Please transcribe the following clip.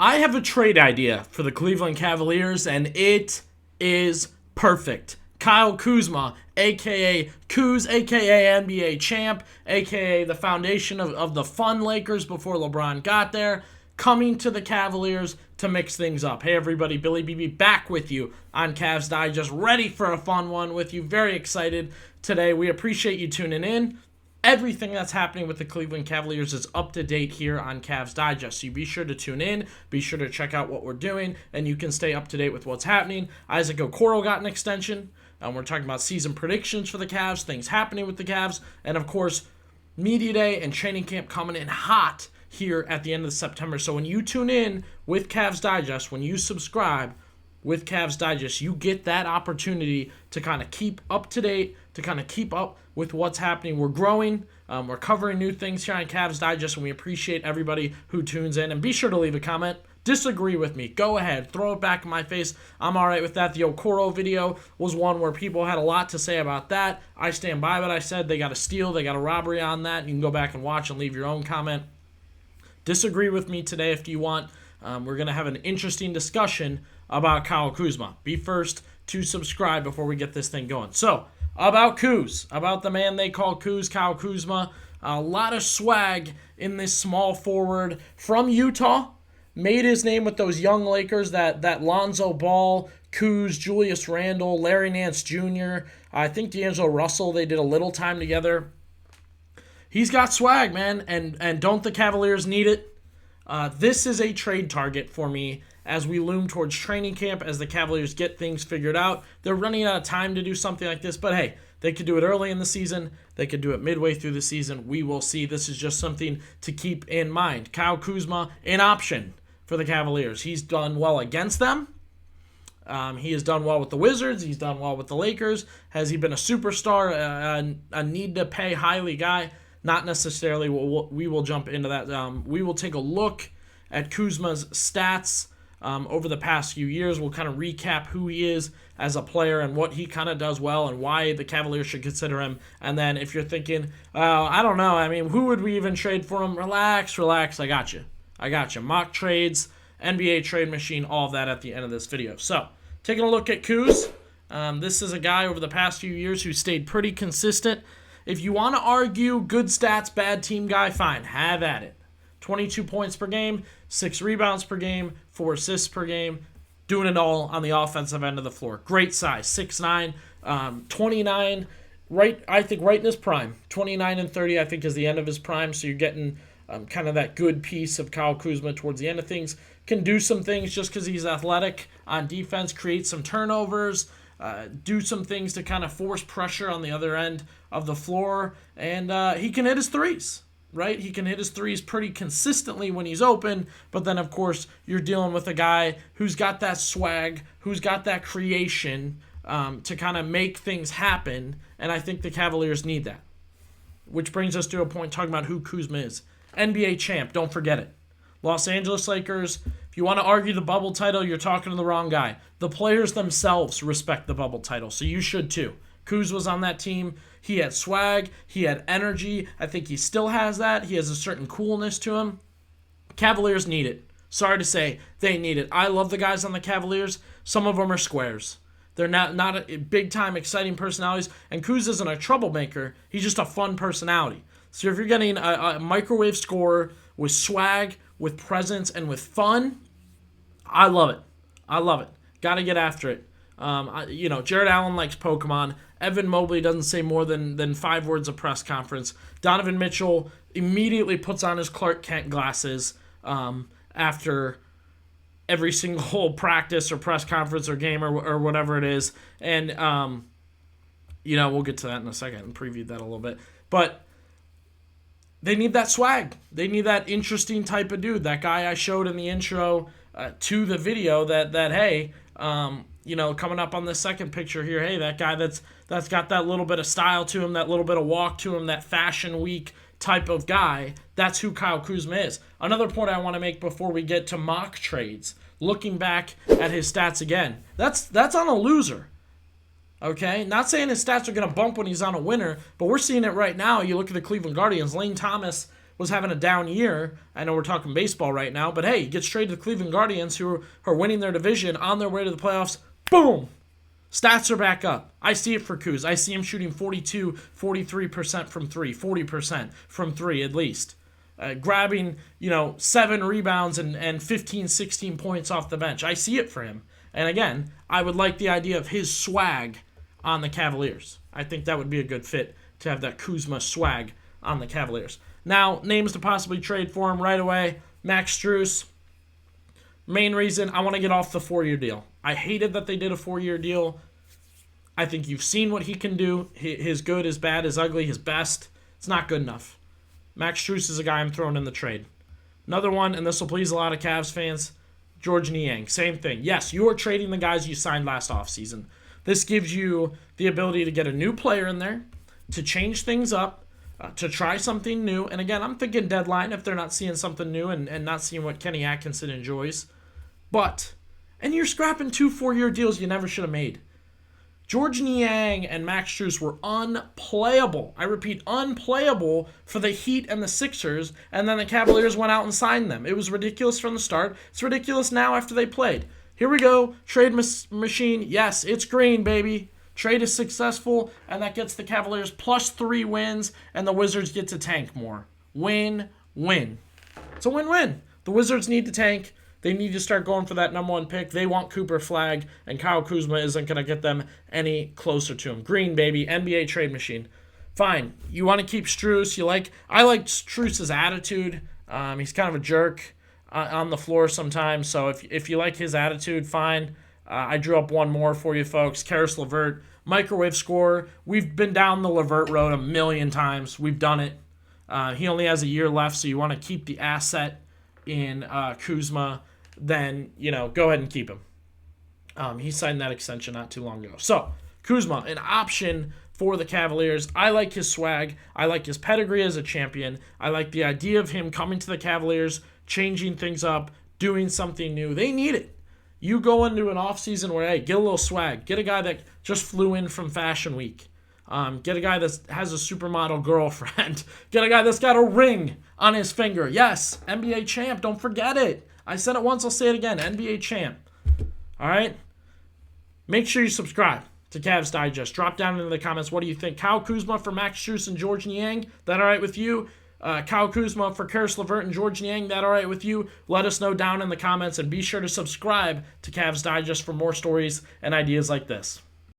I have a trade idea for the Cleveland Cavaliers, and it is perfect. Kyle Kuzma, a.k.a. Kuz, a.k.a. NBA champ, a.k.a. the foundation of the fun Lakers before LeBron got there, coming to the Cavaliers to mix things up. Hey everybody, Billy BB back with you on Cavs Digest, ready for a fun one with you. Very excited today. We appreciate you tuning in. Everything that's happening with the Cleveland Cavaliers is up to date here on Cavs Digest. So you be sure to tune in, be sure to check out what we're doing, and you can stay up to date with what's happening. Isaac Okoro got an extension. We're talking about season predictions for the Cavs, things happening with the Cavs, and of course, Media Day and training camp coming in hot here at the end of September. So when you tune in with Cavs Digest, when you subscribe with Cavs Digest, you get that opportunity to kind of keep up to date, to kind of keep up with what's happening. We're growing. We're covering new things here on Cavs Digest, and we appreciate everybody who tunes in. And be sure to leave a comment. Disagree with me, go ahead, throw it back in my face. I'm all right with that. The Okoro video was one where people had a lot to say about that. I stand by what I said. They got a steal, they got a robbery on that. You can go back and watch and leave your own comment. Disagree with me today if you want. We're going to have an interesting discussion about Kyle Kuzma. Be first to subscribe before we get this thing going. So, about Kuz, about the man they call Kuz, Kyle Kuzma. A lot of swag in this small forward from Utah. Made his name with those young Lakers, that Lonzo Ball, Kuz, Julius Randle, Larry Nance Jr., I think D'Angelo Russell, they did a little time together. He's got swag, man, and don't the Cavaliers need it? This is a trade target for me as we loom towards training camp, as the Cavaliers get things figured out. They're running out of time to do something like this, but hey, they could do it early in the season. They could do it midway through the season. We will see. This is just something to keep in mind. Kyle Kuzma, an option for the Cavaliers. He's done well against them. He has done well with the Wizards. He's done well with the Lakers. Has he been a superstar, a need-to-pay highly guy? Not necessarily. We will jump into that. We will take a look at Kuzma's stats over the past few years. We'll kind of recap who he is as a player and what he kind of does well and why the Cavaliers should consider him. And then if you're thinking, I don't know, I mean, who would we even trade for him? Relax, I got you. Mock trades, NBA trade machine, all of that at the end of this video. So, taking a look at Kuz. This is a guy over the past few years who stayed pretty consistent. If you want to argue good stats, bad team guy, fine. Have at it. 22 points per game, 6 rebounds per game, 4 assists per game. Doing it all on the offensive end of the floor. Great size, 6'9", 29, I think right in his prime. 29 and 30, I think, is the end of his prime. So you're getting kind of that good piece of Kyle Kuzma towards the end of things. Can do some things just because he's athletic on defense, create some turnovers, do some things to kind of force pressure on the other end of the floor, and he can hit his threes, right? He can hit his threes pretty consistently when he's open, but then, of course, you're dealing with a guy who's got that swag, who's got that creation to kind of make things happen, and I think the Cavaliers need that. Which brings us to a point talking about who Kuzma is. NBA champ, don't forget it. Los Angeles Lakers, if you want to argue the bubble title, you're talking to the wrong guy. The players themselves respect the bubble title, so you should too. Kuz was on that team. He had swag. He had energy. I think he still has that. He has a certain coolness to him. Cavaliers need it. Sorry to say, they need it. I love the guys on the Cavaliers. Some of them are squares. They're not big-time, exciting personalities, and Kuz isn't a troublemaker. He's just a fun personality. So if you're getting a microwave scorer with swag, with presence, and with fun, I love it. Got to get after it. Jarrett Allen likes Pokemon. Evan Mobley doesn't say more than 5 words of press conference. Donovan Mitchell immediately puts on his Clark Kent glasses after every single practice or press conference or game or whatever it is. And, we'll get to that in a second and preview that a little bit. But they need that swag. They need that interesting type of dude. That guy I showed in the intro to the video that hey, coming up on the second picture here, hey, that guy that's got that little bit of style to him, that little bit of walk to him, that fashion week type of guy, that's who Kyle Kuzma is. Another point I want to make before we get to mock trades, looking back at his stats again, that's on a loser. Okay, not saying his stats are going to bump when he's on a winner, but we're seeing it right now. You look at the Cleveland Guardians, Lane Thomas was having a down year. I know we're talking baseball right now, but hey, he gets traded to the Cleveland Guardians, who are winning their division, on their way to the playoffs. Boom! Stats are back up. I see it for Kuz. I see him shooting 42, 43% from three, 40% from three at least. Grabbing, 7 rebounds and 15, 16 points off the bench. I see it for him. And again, I would like the idea of his swag on the Cavaliers. I think that would be a good fit to have that Kuzma swag on the Cavaliers. Now, names to possibly trade for him right away. Max Strus. Main reason, I want to get off the 4-year deal. I hated that they did a 4-year deal. I think you've seen what he can do. His good, his bad, his ugly, his best. It's not good enough. Max Strus is a guy I'm throwing in the trade. Another one, and this will please a lot of Cavs fans, George Niang. Same thing. Yes, you are trading the guys you signed last offseason. This gives you the ability to get a new player in there, to change things up, to try something new. And again, I'm thinking deadline if they're not seeing something new and not seeing what Kenny Atkinson enjoys. And you're scrapping 2 4-year deals you never should have made. George Niang and Max Strus were unplayable. I repeat, unplayable for the Heat and the Sixers, and then the Cavaliers went out and signed them. It was ridiculous from the start. It's ridiculous now after they played. Here we go. Trade machine. Yes, it's green, baby. Trade is successful, and that gets the Cavaliers +3 wins, and the Wizards get to tank more. Win-win. It's a win-win. The Wizards need to tank. They need to start going for that number 1 pick. They want Cooper Flag, and Kyle Kuzma isn't going to get them any closer to him. Green, baby. NBA trade machine. Fine. You want to keep Strus. I like Strus's attitude. He's kind of a jerk on the floor sometimes. So if you like his attitude, fine. I drew up one more for you folks. Karis LeVert, microwave scorer. We've been down the LeVert road a million times. We've done it. He only has a year left, so you want to keep the asset in Kuzma. Then, go ahead and keep him. He signed that extension not too long ago. So, Kuzma, an option for the Cavaliers. I like his swag. I like his pedigree as a champion. I like the idea of him coming to the Cavaliers, changing things up, doing something new. They need it. You go into an offseason where, hey, get a little swag. Get a guy that just flew in from Fashion Week. Get a guy that has a supermodel girlfriend. Get a guy that's got a ring on his finger. Yes, NBA champ. Don't forget it. I said it once. I'll say it again. NBA champ. All right? Make sure you subscribe to Cavs Digest. Drop down into the comments. What do you think? Kyle Kuzma for Max Strus and George Niang. That all right with you? Kyle Kuzma for Karis LeVert and George Niang. That all right with you? Let us know down in the comments. And be sure to subscribe to Cavs Digest for more stories and ideas like this.